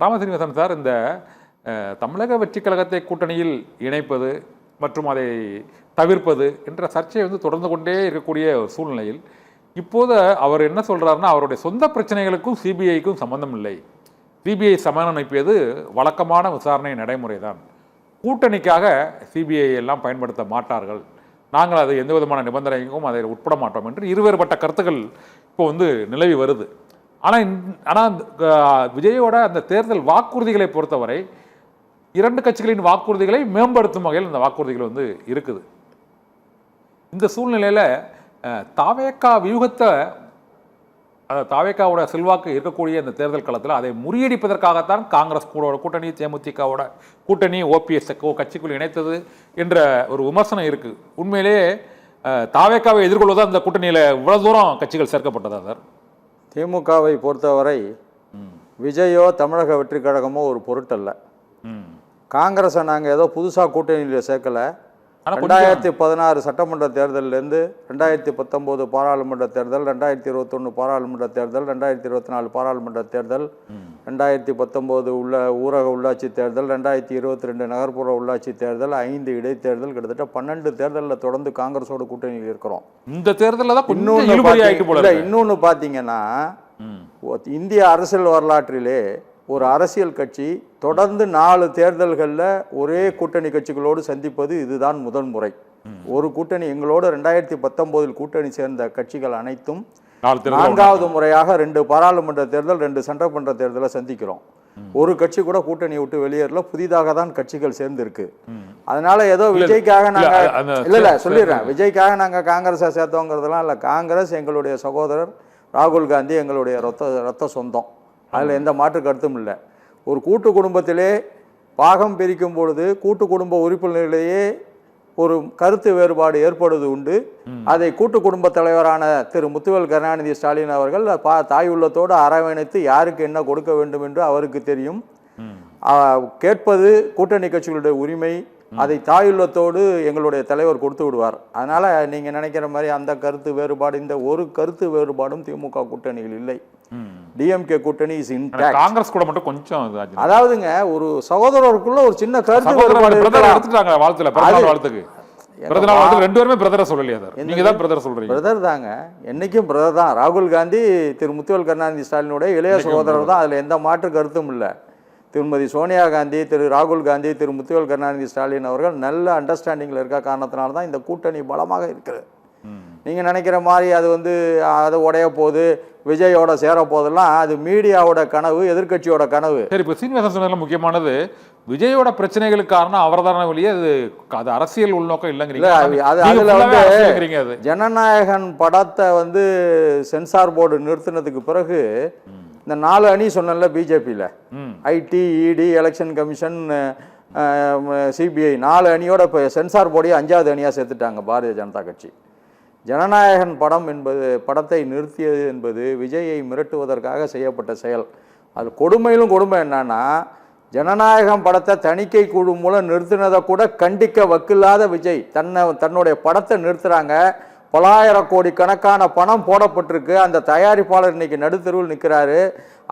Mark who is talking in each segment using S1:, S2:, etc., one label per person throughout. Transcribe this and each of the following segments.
S1: Rama Srinivasan sir, இந்த தமிழக வெற்றி கழகத்தை கூட்டணியில் இணைப்பது மற்றும் அதை தவிர்ப்பது என்ற சர்ச்சை தொடர்ந்து கொண்டே இருக்கக்கூடிய ஒரு சூழ்நிலையில் இப்போது அவர் என்ன சொல்றாருன்னா, அவருடைய சொந்த பிரச்சனைகளுக்கும் சிபிஐக்கும் சம்பந்தம் இல்லை, சிபிஐ சமநிலைப்பது வழக்கமான விசாரணை நடைமுறை தான், கூட்டணிக்காக சிபிஐ எல்லாம் பயன்படுத்த மாட்டார்கள், நாங்கள் அது எந்த விதமான நிபந்தனைக்கும் அதை உட்பட மாட்டோம் என்று இருவேறுபட்ட கருத்துக்கள் இப்போ நிலவி வருது. ஆனால் விஜயோட அந்த தேர்தல் வாக்குறுதிகளை பொறுத்தவரை இரண்டு கட்சிகளின் வாக்குறுதிகளை மேம்படுத்தும் வகையில் இந்த வாக்குறுதிகள் இருக்குது. இந்த சூழ்நிலையில் தாவேகா வியூகத்தை, தாவேகாவோட செல்வாக்கு இருக்கக்கூடிய இந்த தேர்தல் களத்தில் அதை முறியடிப்பதற்காகத்தான் காங்கிரஸ் கூட்டணி, தேமுதிகவோட கூட்டணி, ஓபிஎஸ் கட்சிக்குள் இணைத்தது என்ற ஒரு விமர்சனம் இருக்கு. உண்மையிலேயே தாவேகாவை எதிர்கொள்வதா இந்த கூட்டணியில் இவ்வளவு தூரம் கட்சிகள் சேர்க்கப்பட்டதா சார்?
S2: திமுகவை பொறுத்தவரை விஜயோ தமிழக வெற்றி கழகமோ ஒரு பொருட்டல்ல. காங்கிரஸை நாங்கள் ஏதோ புதுசாக கூட்டணியில் சேர்க்கலை. 2016 சட்டமன்ற தேர்தலிருந்து 2019 பாராளுமன்ற தேர்தல், 2021 பாராளுமன்ற தேர்தல், 2024 பாராளுமன்ற தேர்தல், 2019 ஊரக உள்ளாட்சி தேர்தல், 2022 நகர்ப்புற உள்ளாட்சி தேர்தல், 5 இடைத்தேர்தல், கிட்டத்தட்ட 12 தேர்தலில் தொடர்ந்து காங்கிரஸோட கூட்டணியில் இருக்கிறோம்.
S1: இந்த தேர்தலில் தான்
S2: இன்னொன்று பார்த்தீங்கன்னா, இந்திய அரசியல் வரலாற்றிலே ஒரு அரசியல் கட்சி தொடர்ந்து 4 தேர்தல்களில் ஒரே கூட்டணி கட்சிகளோடு சந்திப்பது இதுதான் முதல் முறை. ஒரு கூட்டணி எங்களோடு 2019 கூட்டணி சேர்ந்த கட்சிகள் அனைத்தும் 4வது முறையாக 2 பாராளுமன்ற தேர்தல், 2 சட்டமன்ற தேர்தலை சந்திக்கிறோம். ஒரு கட்சி கூட கூட்டணியை விட்டு வெளியேறல, புதிதாக தான் கட்சிகள் சேர்ந்திருக்கு. அதனால ஏதோ விஜய்க்காக நாங்கள் இல்லை சொல்லிடுறேன், விஜய்க்காக நாங்கள் காங்கிரஸை சேர்த்தோங்கிறதுலாம் இல்லை. காங்கிரஸ் எங்களுடைய சகோதரர் ராகுல் காந்தி எங்களுடைய ரத்த சொந்தம், அதில் எந்த மாற்று கருத்தும் இல்லை. ஒரு கூட்டு குடும்பத்திலே பாகம் பிரிக்கும் பொழுது கூட்டு குடும்ப உறுப்பினர்களிலேயே ஒரு கருத்து வேறுபாடு ஏற்படுவது உண்டு. அதை கூட்டு குடும்ப தலைவரான திரு முத்துவேல் கருணாநிதி ஸ்டாலின் அவர்கள் தாய் உள்ளத்தோடு அரவணைத்து யாருக்கு என்ன கொடுக்க வேண்டும் என்று அவருக்கு தெரியும். கேட்பது கூட்டணி கட்சிகளுடைய உரிமை, அதை தாயுள்ளத்தோடு எங்களுடைய தலைவர் கொடுத்து விடுவார். அதனால நீங்க நினைக்கிற மாதிரி அந்த கருத்து வேறுபாடு, இந்த ஒரு கருத்து வேறுபாடும் திமுக கூட்டணியில் இல்லை. டிஎம்கே கூட்டணி இஸ் இன்டாக்ட்.
S1: காங்கிரஸ் கூட மட்டும் கொஞ்சம்
S2: அதாவதுங்க, ஒரு சகோதரருக்குள்ள ஒரு சின்ன கருத்து வேறுபாடு
S1: எடுத்துட்டாங்க. வாழ்த்துல வாழ்த்துக்கு ரெண்டு பேருமே பிரதரை சொல்லலையா சார்? நீங்க தான் பிரதர் சொல்றீங்க.
S2: பிரதர் தாங்க, என்னைக்கும் பிரதர் தான். ராகுல் காந்தி திரு முத்துவேல் கருணாநிதி ஸ்டாலினுடைய இளைய சகோதரர் தான், அதுல எந்த மாற்று கருத்தும் இல்லை. திருமதி சோனியா காந்தி, திரு ராகுல் காந்தி, திரு முத்துவேல் கருணாநிதி ஸ்டாலின் அவர்கள் நல்ல அண்டர்ஸ்டாண்டிங்கில் இருக்க காரணத்தினால தான் இந்த கூட்டணி பலமாக இருக்குது. நீங்கள் நினைக்கிற மாதிரி அது உடைய போது விஜயோட சேர போதெல்லாம் அது மீடியாவோட கனவு, எதிர்கட்சியோட கனவு.
S1: சரி, இப்போ சீனிவாசன் சொன்னதில் முக்கியமானது விஜயோட பிரச்சனைகளுக்கு காரணம் அவர்தான வழியே, அது அரசியல் உள்நோக்கம் இல்லைங்கிறீங்க.
S2: அது ஜனநாயகன் படத்தை சென்சார் போர்டு நிறுத்தினதுக்கு பிறகு இந்த 4 அணி சொன்னல பிஜேபியில், ஐடி, இடி, எலெக்ஷன் கமிஷன், சிபிஐ 4 அணியோட இப்போ சென்சார் போர்டையே 5வது அணியாக சேர்த்துட்டாங்க பாரதிய ஜனதா கட்சி. ஜனநாயகன் படத்தை நிறுத்தியது என்பது விஜயை மிரட்டுவதற்காக செய்யப்பட்ட செயல். அது கொடுமையிலும் கொடுமை என்னன்னா, ஜனநாயகம் படத்தை தணிக்கை குழு மூலம் நிறுத்தினதை கூட கண்டிக்க வக்கில்லாத விஜய் தன்னுடைய படத்தை நிறுத்துறாங்க. பலாயிரம் கோடி கணக்கான பணம் போடப்பட்டிருக்கு, அந்த தயாரிப்பாளர் இன்னைக்கு நடுத்தருவில் நிற்கிறாரு.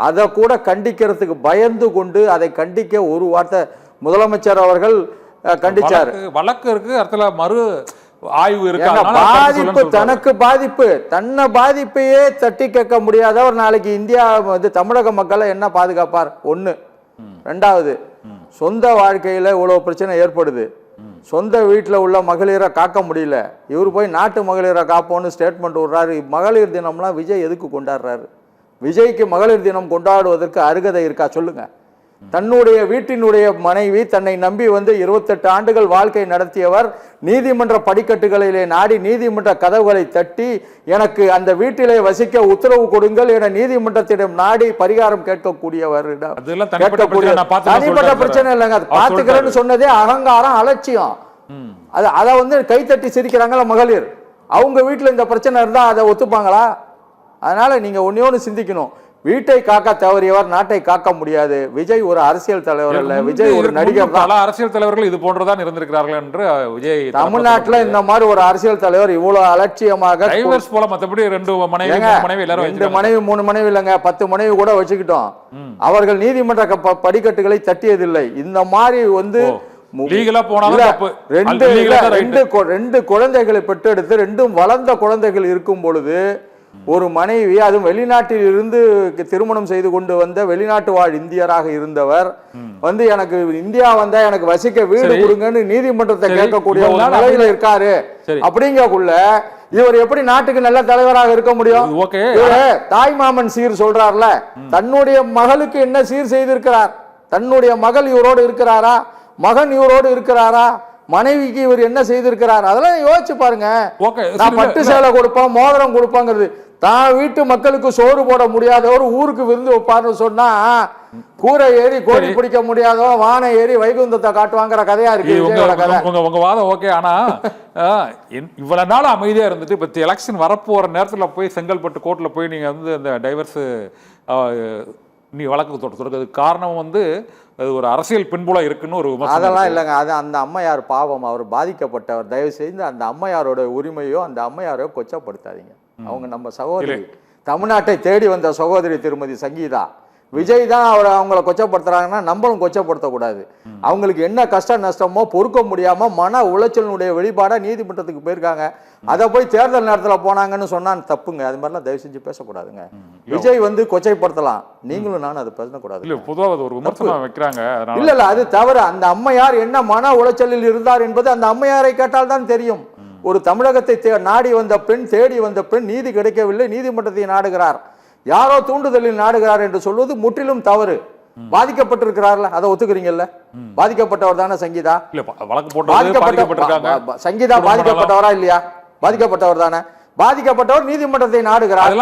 S2: அதை கூட கண்டிக்கிறதுக்கு பயந்து கொண்டு அதை கண்டிக்க ஒரு வார்த்தை முதலமைச்சர் அவர்கள் கண்டிச்சார்.
S1: வழக்கு இருக்கு, அர்த்தல மறு ஆய்வு இருக்கு.
S2: பாதிப்பு தனக்கு பாதிப்பு, தன்னை பாதிப்பையே தட்டி கேட்க முடியாதவர் நாளைக்கு இந்தியா தமிழக மக்களை என்ன பாதுகாப்பார்? ஒண்ணு. ரெண்டாவது, சொந்த வாழ்க்கையில இவ்வளவு பிரச்சனை ஏற்படுது, சொந்த வீட்டில் உள்ள மகளிரை காக்க முடியல, இவர் போய் நாட்டு மகளிரை காப்போன்னு ஸ்டேட்மெண்ட் விடுறாரு. மகளிர் தினம்லாம் விஜய் எதுக்கு கொண்டாடுறாரு? விஜய்க்கு மகளிர் தினம் கொண்டாடுவதற்கு அருகதை இருக்கா சொல்லுங்க? தன்னுடைய வீட்டினுடைய மனைவி தன்னை நம்பி 28 ஆண்டுகள் வாழ்க்கை நடத்தியவர் நீதிமன்ற படிக்கட்டுகளிலே நாடி நீதிமன்ற கதவுகளை தட்டி எனக்கு அந்த வீட்டிலே வசிக்க உத்தரவு கொடுங்கள் என நீதிமன்றத்திடம் நாடி பரிகாரம் கேட்கக்கூடியவர். தனிப்பட்ட பிரச்சனை இல்லைங்க, அது பாத்துக்கிறேன்னு சொன்னதே அகங்காரம், அலட்சியம். அதை கைத்தட்டி சிரிக்கிறாங்களா மகளிர்? அவங்க வீட்டுல இந்த பிரச்சனை இருந்தா அதை ஒத்துப்பாங்களா? அதனால நீங்க ஒன்னே சிந்திக்கணும். வீட்டை காக்க தவறியவர் நாட்டை காக்க முடியாது. விஜய் ஒரு அரசியல் தலைவர் அல்ல, விஜய் ஒரு நடிகர் தான்.
S1: பல அரசியல் தலைவர்கள் இது போன்றுதான் இருந்திருக்கிறார்கள் என்று விஜய்
S2: தமிழ்நாட்டுல இந்த மாதிரி ஒரு அரசியல் தலைவர் இவ்வளவு அலட்சியமாக
S1: டைவர்ஸ் போல மத்தபடி ரெண்டு மனைவி எல்லாரும்
S2: 2 மனைவி 3 மனைவி இல்லைங்க, 10 மனைவி கூட வச்சுக்கிட்டோம். அவர்கள் நீதிமன்ற படிக்கட்டுகளை தட்டியதில்லை. இந்த மாதிரி வந்து
S1: லீகலா போனாலும் தப்பு.
S2: 2 குழந்தைகளை பெற்றெடுத்து 2 வளர்ந்த குழந்தைகள் இருக்கும் பொழுது ஒரு மனைவி, அதுவும் வெளிநாட்டில் இருந்து திருமணம் செய்து கொண்டு வந்த வெளிநாட்டு வாழ் இந்தியராக இருந்தவர் வந்து எனக்கு இந்தியா வந்தா எனக்கு வசிக்க வீடு கொடுங்கன்னு நீதிமன்றத்தை கேட்கக்கூடிய ஒரு நிலையில இருக்காரு. அப்படிங்கக்குள்ள இவர் எப்படி நாட்டுக்கு நல்ல தலைவராக இருக்க முடியும்? தாய் மாமன் சீர் சொல்றார்ல, தன்னுடைய மகளுக்கு என்ன சீர் செய்திருக்கிறார்? தன்னுடைய மகள் இவரோடு இருக்கிறாரா? மகன் இவரோடு இருக்கிறாரா? மனைவிக்கு இவர் என்ன செய்திருக்கிறார்? அதெல்லாம் யோசிச்சு பாருங்க. நான் பட்டு சேலை கொடுப்பேன், மோதிரம் கொடுப்பாங்கிறது. தான் வீட்டு மக்களுக்கு சோறு போட முடியாதவர் ஊருக்கு விருந்து வைப்பாருன்னு சொன்னா கூரை ஏறி கோழி பிடிக்க முடியாதோ வானை ஏறி வைகுந்தத்தை காட்டுவாங்கிற கதையா இருக்கு
S1: உங்க வாதம். ஓகே, ஆனா இவ்வளவு நாள் அமைதியா இருந்துட்டு இப்ப எலெக்ஷன் வரப்போற நேரத்துல போய் செங்கல்பட்டு கோர்ட்ல போய் நீங்க வந்து அந்த டைவர்ஸ் நீ வழக்கு தொடர்றதுக்கு காரணம் வந்து அது ஒரு அரசியல் பின்புலம் இருக்குன்னு ஒரு விமர்சனம்.
S2: அதெல்லாம் இல்லைங்க, அது அந்த அம்மையார் பாவம், அவர் பாதிக்கப்பட்டவர். தயவு செய்து அந்த அம்மையாரோட உரிமையோ அந்த அம்மையாரோ கொச்சப்படுத்தாதீங்க. அவங்க நம்ம சகோதரி, தமிழ்நாட்டை தேடி வந்த சகோதரி திருமதி சங்கீதா. விஜய் தான் அவங்கள கொச்சப்படுத்துறாங்கன்னா நம்மளும் கொச்சப்படுத்தக்கூடாது. அவங்களுக்கு என்ன கஷ்ட நஷ்டமோ பொறுக்க முடியாம மன உளைச்சலினுடைய வெளிப்பாடா நீதிமன்றத்துக்கு போயிருக்காங்க. அதை போய் தேர்தல் நேரத்தில் போனாங்கன்னு சொன்னா தப்புங்க. அது மாதிரிலாம் தயவு செஞ்சு பேசக்கூடாதுங்க. விஜய் வந்து கொச்சைப்படுத்தலாம், நீங்களும் நானும் அதை பேசக்கூடாது.
S1: பொதுவாக ஒரு விமர்சனம் வைக்கிறாங்க.
S2: இல்ல அது தவறு. அந்த அம்மையார் என்ன மன உளைச்சலில் இருந்தார் என்பது அந்த அம்மையாரை கேட்டால் தான் தெரியும். ஒரு தமிழகத்தை நாடி வந்த பெண், தேடி வந்த பெண், நீதி கிடைக்கவில்லை, நீதிமன்றத்தை நாடுகிறார், யாரோ தூண்டுதலில் நாடுகிறார் என்று சொல்வது முற்றிலும் தவறு. பாதிக்கப்பட்டிருக்கிறார்ல, அதை ஒத்துக்கிறீங்கல்ல? பாதிக்கப்பட்டவர் தானே சங்கீதா? சங்கீதா பாதிக்கப்பட்டவரா இல்லையா? பாதிக்கப்பட்டவர் தானே. பாதிக்கப்பட்டவர் நீதிமன்றத்தை நாடுகிறார்.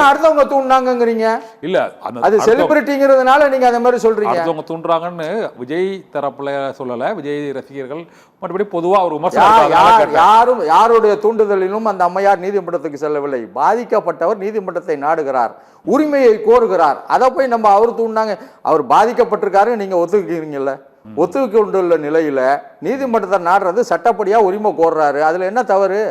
S2: அடுத்தவங்க தூண்டாங்கிறீங்க.
S1: இல்ல
S2: அது செலிபிரிட்டிங்கிறதுனால நீங்க அந்த மாதிரி சொல்றீங்க.
S1: அடுத்தவங்க தூண்டுறாங்கன்னு விஜய் தரப்புல சொல்லல, விஜய் ரசிகர்கள் மற்றபடி பொதுவா ஒரு விமர்சனம்.
S2: யாருடைய தூண்டுதலிலும் அந்த அம்மையார் நீதிமன்றத்துக்கு செல்லவில்லை. பாதிக்கப்பட்டவர் நீதிமன்றத்தை நாடுகிறார், உரிமையை கோருகிறார். அதை போய் நம்ம அவர் தூண்டாங்க, அவர் பாதிக்கப்பட்டிருக்காரு நீங்க ஒத்துக்கிறீங்கல்ல? ஒத்துக்கொண்டுள்ள நிலையில நீதிமன்றத்தை நாடுறது சட்டப்படியா உரிமை கோர்றாரு, அதுல என்ன தவறு?